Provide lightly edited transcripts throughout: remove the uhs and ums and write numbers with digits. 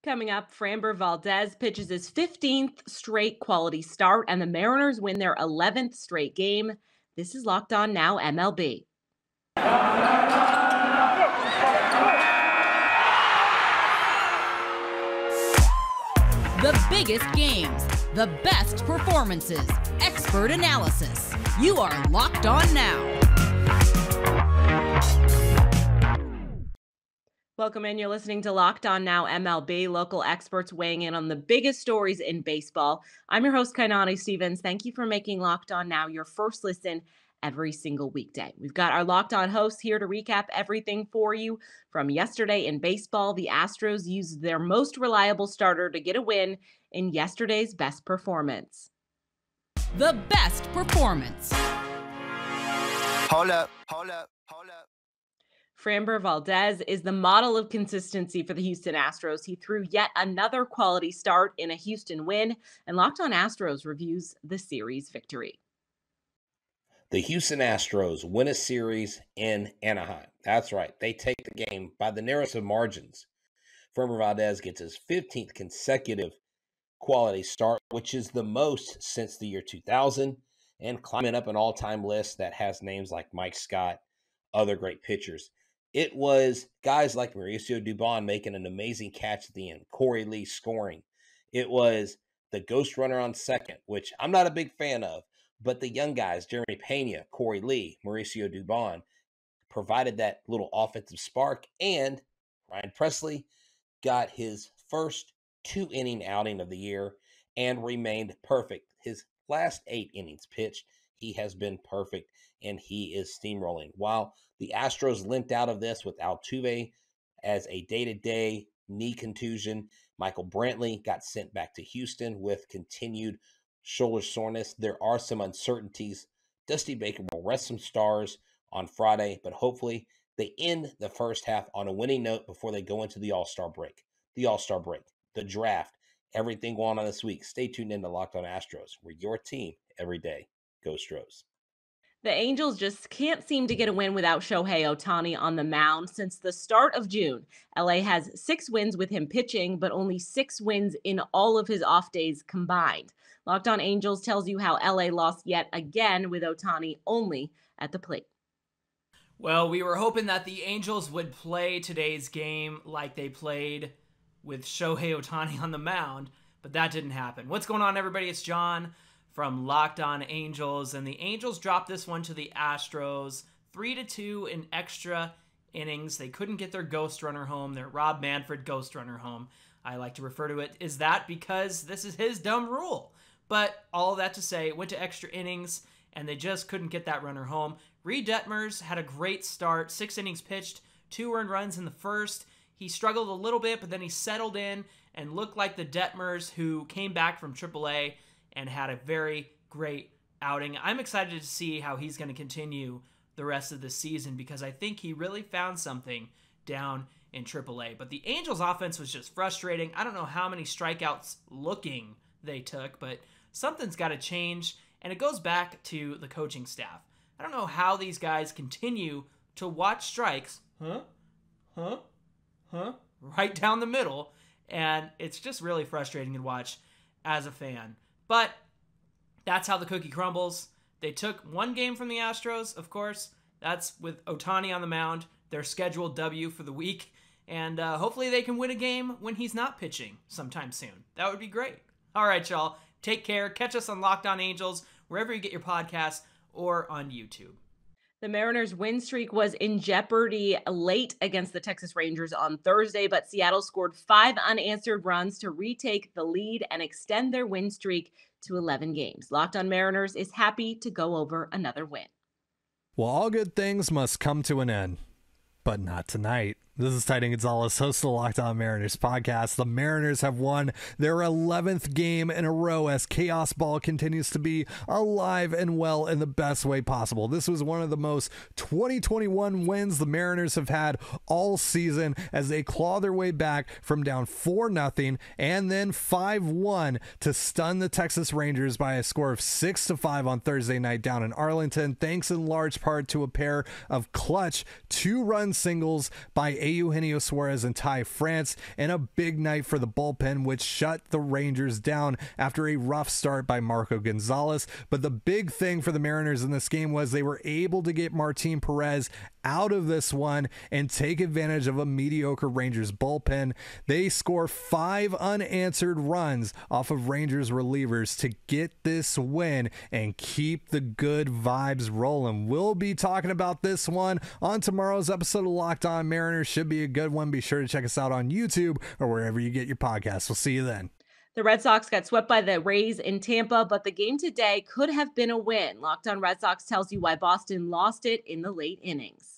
Coming up, Framber Valdez pitches his 15th straight quality start, and the Mariners win their 11th straight game. This is Locked On Now MLB. The biggest games, the best performances, expert analysis. You are Locked On Now. Welcome in. You're listening to Locked On Now MLB, local experts weighing in on the biggest stories in baseball. I'm your host, Kainani Stevens. Thank you for making Locked On Now your first listen every single weekday. We've got our Locked On hosts here to recap everything for you. From yesterday in baseball, the Astros used their most reliable starter to get a win in yesterday's best performance. The best performance. Hold up. Framber Valdez is the model of consistency for the Houston Astros. He threw yet another quality start in a Houston win, and Locked On Astros reviews the series victory. The Houston Astros win a series in Anaheim. That's right. They take the game by the narrowest of margins. Framber Valdez gets his 15th consecutive quality start, which is the most since the year 2000, and climbing up an all-time list that has names like Mike Scott, other great pitchers. It was guys like Mauricio Dubon making an amazing catch at the end, Corey Lee scoring. It was the ghost runner on second, which I'm not a big fan of, but the young guys, Jeremy Pena, Corey Lee, Mauricio Dubon, provided that little offensive spark, and Ryan Presley got his first 2-inning outing of the year and remained perfect. His last 8 innings pitched, he has been perfect, and he is steamrolling. While the Astros limped out of this with Altuve as a day-to-day knee contusion, Michael Brantley got sent back to Houston with continued shoulder soreness. There are some uncertainties. Dusty Baker will rest some stars on Friday, but hopefully they end the first half on a winning note before they go into the All-Star break. The draft, everything going on this week. Stay tuned in to Locked On Astros. We're your team every day. Go Stros. The Angels just can't seem to get a win without Shohei Ohtani on the mound. Since the start of June, LA has 6 wins with him pitching, but only 6 wins in all of his off days combined. Locked On Angels tells you how LA lost yet again with Ohtani only at the plate. Well, we were hoping that the Angels would play today's game like they played with Shohei Ohtani on the mound, but that didn't happen. What's going on, everybody? It's John from Locked On Angels, and the Angels dropped this one to the Astros 3-2 in extra innings. They couldn't get their ghost runner home, their Rob Manfred ghost runner home. I like to refer to it as that because this is his dumb rule. But all of that to say, it went to extra innings, and they just couldn't get that runner home. Reed Detmers had a great start, 6 innings pitched, 2 earned runs in the first. He struggled a little bit, but then he settled in and looked like the Detmers who came back from AAA and had a very great outing. I'm excited to see how he's going to continue the rest of the season because I think he really found something down in AAA. But the Angels' offense was just frustrating. I don't know how many strikeouts looking they took, but something's got to change, and it goes back to the coaching staff. I don't know how these guys continue to watch strikes, right down the middle, and it's just really frustrating to watch as a fan. But that's how the cookie crumbles. They took 1 game from the Astros, of course. That's with Ohtani on the mound, their scheduled W for the week. And hopefully they can win a game when he's not pitching sometime soon. That would be great. All right, y'all. Take care. Catch us on Locked On Angels, wherever you get your podcasts, or on YouTube. The Mariners' win streak was in jeopardy late against the Texas Rangers on Thursday, but Seattle scored 5 unanswered runs to retake the lead and extend their win streak to 11 games. Locked On Mariners is happy to go over another win. Well, all good things must come to an end, but not tonight. This is Titan Gonzalez, host of the Locked On Mariners podcast. The Mariners have won their 11th game in a row as chaos ball continues to be alive and well in the best way possible. This was one of the most 2021 wins the Mariners have had all season as they claw their way back from down 4-0 and then 5-1 to stun the Texas Rangers by a score of 6-5 on Thursday night down in Arlington, thanks in large part to a pair of clutch 2-run singles by Eugenio Suarez and Ty France, and a big night for the bullpen, which shut the Rangers down after a rough start by Marco Gonzalez. But the big thing for the Mariners in this game was they were able to get Martin Perez out of this one and take advantage of a mediocre Rangers bullpen. They score 5 unanswered runs off of Rangers relievers to get this win and keep the good vibes rolling. We'll be talking about this one on tomorrow's episode of Locked On Mariners. Should be a good one. Be sure to check us out on YouTube or wherever you get your podcasts. We'll see you then. The Red Sox got swept by the Rays in Tampa, but the game today could have been a win. Locked On Red Sox tells you why Boston lost it in the late innings.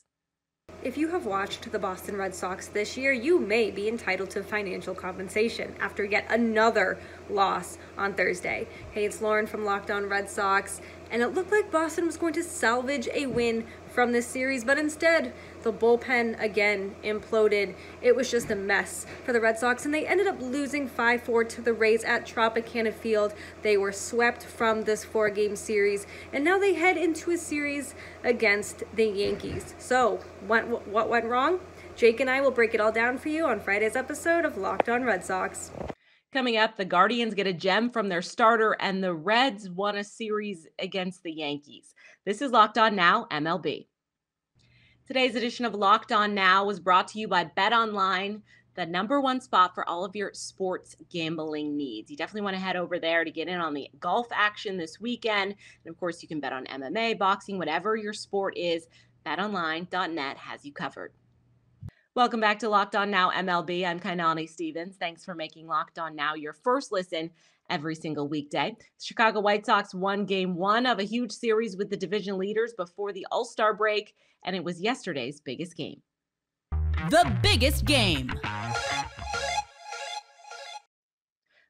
If you have watched the Boston Red Sox this year, you may be entitled to financial compensation after yet another loss on Thursday. Hey, it's Lauren from Locked On Red Sox, and it looked like Boston was going to salvage a win from this series, but instead, the bullpen again imploded. It was just a mess for the Red Sox, and they ended up losing 5-4 to the Rays at Tropicana Field. They were swept from this 4-game series, and now they head into a series against the Yankees. So, what went wrong? Jake and I will break it all down for you on Friday's episode of Locked On Red Sox. Coming up, the Guardians get a gem from their starter, and the Reds won a series against the Yankees. This is Locked On Now, MLB. Today's edition of Locked On Now was brought to you by BetOnline, the #1 spot for all of your sports gambling needs. You definitely want to head over there to get in on the golf action this weekend. And of course, you can bet on MMA, boxing, whatever your sport is. BetOnline.net has you covered. Welcome back to Locked On Now MLB. I'm Kainani Stevens. Thanks for making Locked On Now your first listen every single weekday. The Chicago White Sox won Game 1 of a huge series with the division leaders before the All-Star break, and it was yesterday's biggest game. The biggest game.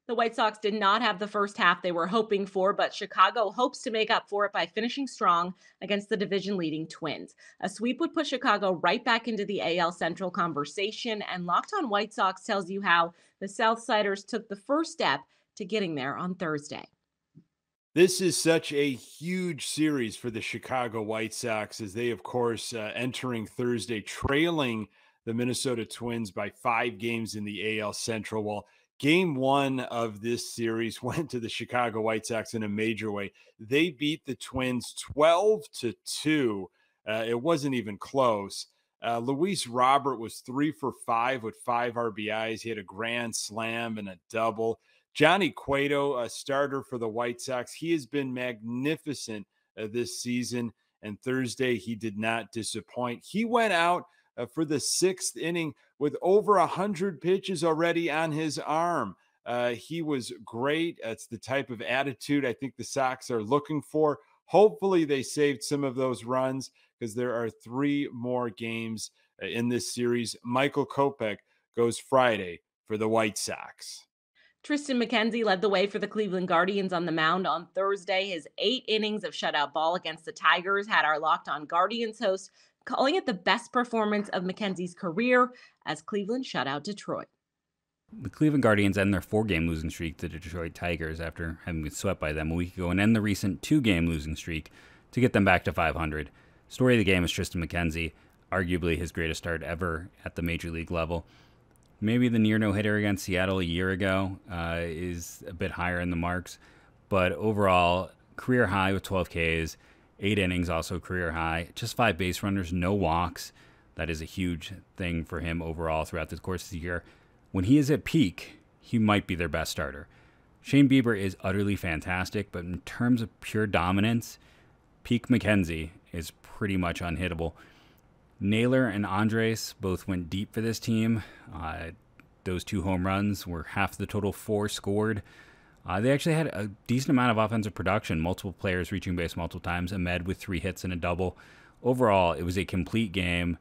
The White Sox did not have the first half they were hoping for, but Chicago hopes to make up for it by finishing strong against the division-leading Twins. A sweep would put Chicago right back into the AL Central conversation, and Locked On White Sox tells you how the Southsiders took the first step to getting there on Thursday. This is such a huge series for the Chicago White Sox as they, of course, entering Thursday, trailing the Minnesota Twins by 5 games in the AL Central. Well, Game 1 of this series went to the Chicago White Sox in a major way. They beat the Twins 12-2. It wasn't even close. Luis Robert was 3 for 5 with 5 RBIs. He had a grand slam and a double. Johnny Cueto, a starter for the White Sox, he has been magnificent this season, and Thursday he did not disappoint. He went out for the 6th inning with over 100 pitches already on his arm. He was great. That's the type of attitude I think the Sox are looking for. Hopefully they saved some of those runs because there are 3 more games in this series. Michael Kopech goes Friday for the White Sox. Tristan McKenzie led the way for the Cleveland Guardians on the mound on Thursday. His 8 innings of shutout ball against the Tigers had our Locked On Guardians host calling it the best performance of McKenzie's career as Cleveland shut out Detroit. The Cleveland Guardians end their 4-game losing streak to the Detroit Tigers after having been swept by them a week ago and end the recent 2-game losing streak to get them back to 500. Story of the game is Tristan McKenzie, arguably his greatest start ever at the major league level. Maybe the near no-hitter against Seattle a year ago is a bit higher in the marks, but overall, career high with 12 Ks, 8 innings, also career high, just 5 base runners, no walks. That is a huge thing for him overall throughout the course of the year. When he is at peak, he might be their best starter. Shane Bieber is utterly fantastic, but in terms of pure dominance, peak McKenzie is pretty much unhittable. Naylor and Andres both went deep for this team. Those 2 home runs were half the total 4 scored. They actually had a decent amount of offensive production, multiple players reaching base multiple times, Ahmed with 3 hits and a double. Overall, it was a complete game,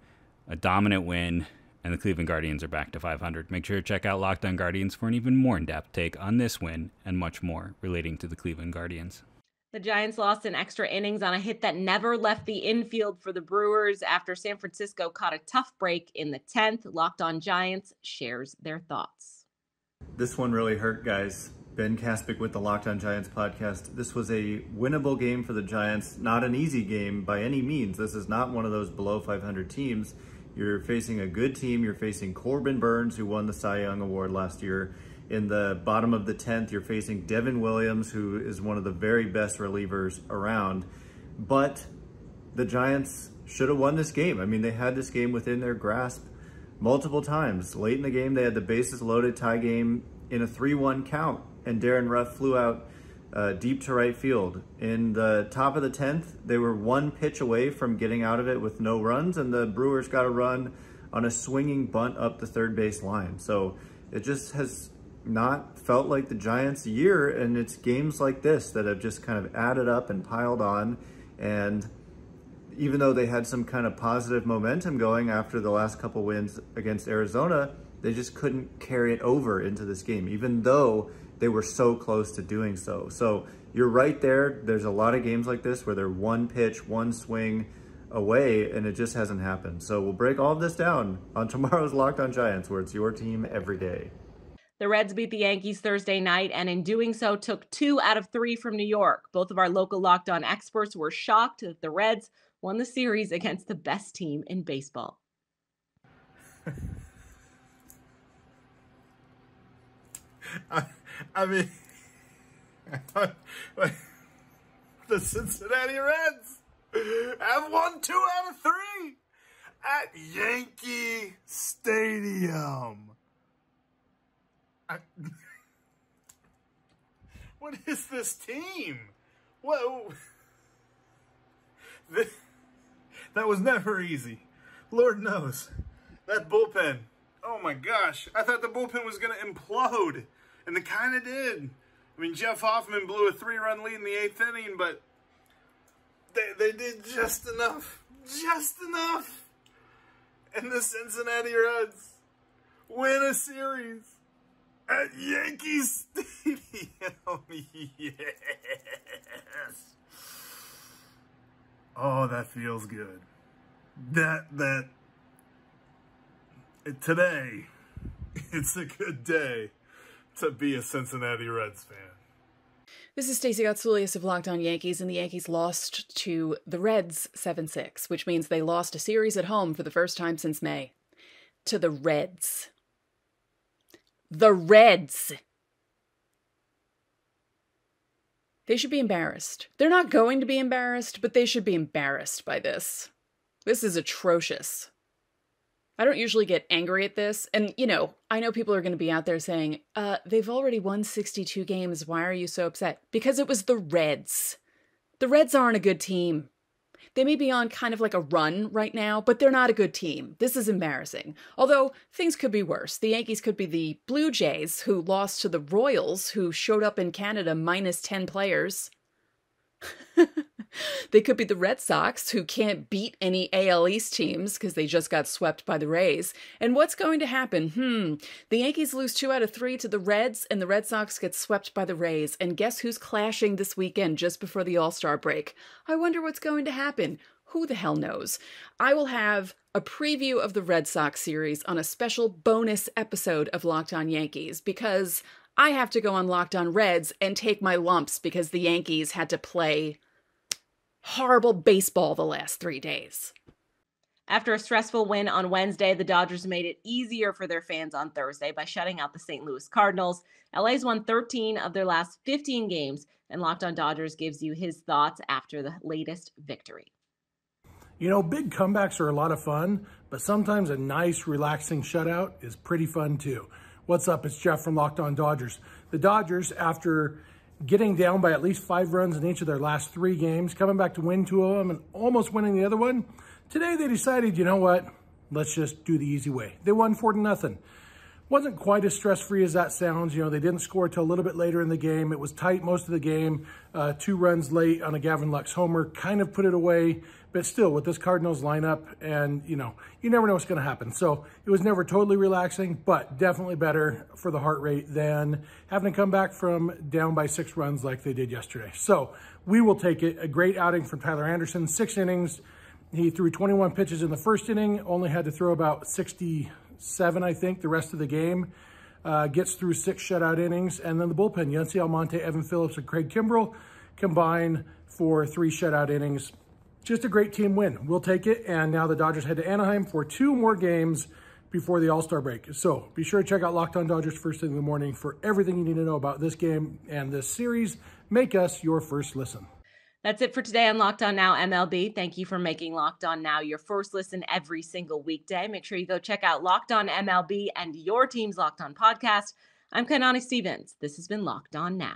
a dominant win, and the Cleveland Guardians are back to 500. Make sure to check out Locked On Guardians for an even more in-depth take on this win and much more relating to the Cleveland Guardians. The Giants lost in extra innings on a hit that never left the infield for the Brewers after San Francisco caught a tough break in the 10th. Locked On Giants shares their thoughts. This one really hurt, guys. Ben Kaspick with the Locked On Giants podcast. This was a winnable game for the Giants. Not an easy game by any means. This is not one of those below 500 teams. You're facing a good team. You're facing Corbin Burns, who won the Cy Young Award last year. In the bottom of the 10th, you're facing Devin Williams, who is one of the very best relievers around. But the Giants should have won this game. I mean, they had this game within their grasp multiple times. Late in the game, they had the bases loaded tie game in a 3-1 count, and Darren Ruff flew out deep to right field. In the top of the 10th, they were one pitch away from getting out of it with no runs, and the Brewers got a run on a swinging bunt up the third base line. So it just has not felt like the Giants' year, and it's games like this that have just kind of added up and piled on. And even though they had some kind of positive momentum going after the last couple wins against Arizona, they just couldn't carry it over into this game, even though they were so close to doing so. So you're right there. There's a lot of games like this where they're one pitch, one swing away, and it just hasn't happened. So we'll break all of this down on tomorrow's Locked On Giants, where it's your team every day. The Reds beat the Yankees Thursday night, and in doing so, took 2 out of 3 from New York. Both of our local Locked On experts were shocked that the Reds won the series against the best team in baseball. I mean, the Cincinnati Reds have won 2 out of 3 at Yankee Stadium. What is this team? Whoa. That was never easy. Lord knows. That bullpen. Oh my gosh. I thought the bullpen was going to implode. And it kind of did. I mean, Jeff Hoffman blew a 3-run lead in the 8th inning, but they did just enough. Just enough. And the Cincinnati Reds win a series at Yankee Stadium. Yes. Oh, that feels good. Today, it's a good day to be a Cincinnati Reds fan. This is Stacey Gotsoulias of Locked On Yankees, and the Yankees lost to the Reds 7-6, which means they lost a series at home for the first time since May. To the Reds. The Reds! They should be embarrassed. They're not going to be embarrassed, but they should be embarrassed by this. This is atrocious. I don't usually get angry at this, and, you know, I know people are going to be out there saying, they've already won 62 games, why are you so upset? Because it was the Reds. The Reds aren't a good team. They may be on kind of like a run right now, but they're not a good team. This is embarrassing. Although, things could be worse. The Yankees could be the Blue Jays, who lost to the Royals, who showed up in Canada minus 10 players. They could be the Red Sox, who can't beat any AL East teams because they just got swept by the Rays. And what's going to happen? The Yankees lose 2 out of 3 to the Reds, and the Red Sox get swept by the Rays. And guess who's clashing this weekend just before the All-Star break? I wonder what's going to happen. Who the hell knows? I will have a preview of the Red Sox series on a special bonus episode of Locked On Yankees, because I have to go on Locked On Reds and take my lumps because the Yankees had to play horrible baseball the last 3 days. After a stressful win on Wednesday, the Dodgers made it easier for their fans on Thursday by shutting out the St. Louis Cardinals. LA's won 13 of their last 15 games, and Locked On Dodgers gives you his thoughts after the latest victory. You know, big comebacks are a lot of fun, but sometimes a nice, relaxing shutout is pretty fun too. What's up? It's Jeff from Locked On Dodgers. The Dodgers, after getting down by at least 5 runs in each of their last 3 games, coming back to win 2 of them and almost winning the other one, today they decided, you know what, let's just do the easy way. They won 4-0. Wasn't quite as stress-free as that sounds. You know, they didn't score till a little bit later in the game. It was tight most of the game. 2 runs late on a Gavin Lux homer kind of put it away. But still, with this Cardinals lineup, and, you know, you never know what's going to happen. So it was never totally relaxing, but definitely better for the heart rate than having to come back from down by 6 runs like they did yesterday. So we will take it. A great outing from Tyler Anderson. 6 innings. He threw 21 pitches in the first inning, only had to throw about 67, I think, the rest of the game. Gets through 6 shutout innings. And then the bullpen, Yunsi Almonte, Evan Phillips, and Craig Kimbrell combine for 3 shutout innings. Just a great team win. We'll take it. And now the Dodgers head to Anaheim for 2 more games before the All-Star break. So be sure to check out Locked On Dodgers first thing in the morning for everything you need to know about this game and this series. Make us your first listen. That's it for today on Locked On Now MLB. Thank you for making Locked On Now your first listen every single weekday. Make sure you go check out Locked On MLB and your team's Locked On podcast. I'm Kainani Stevens. This has been Locked On Now.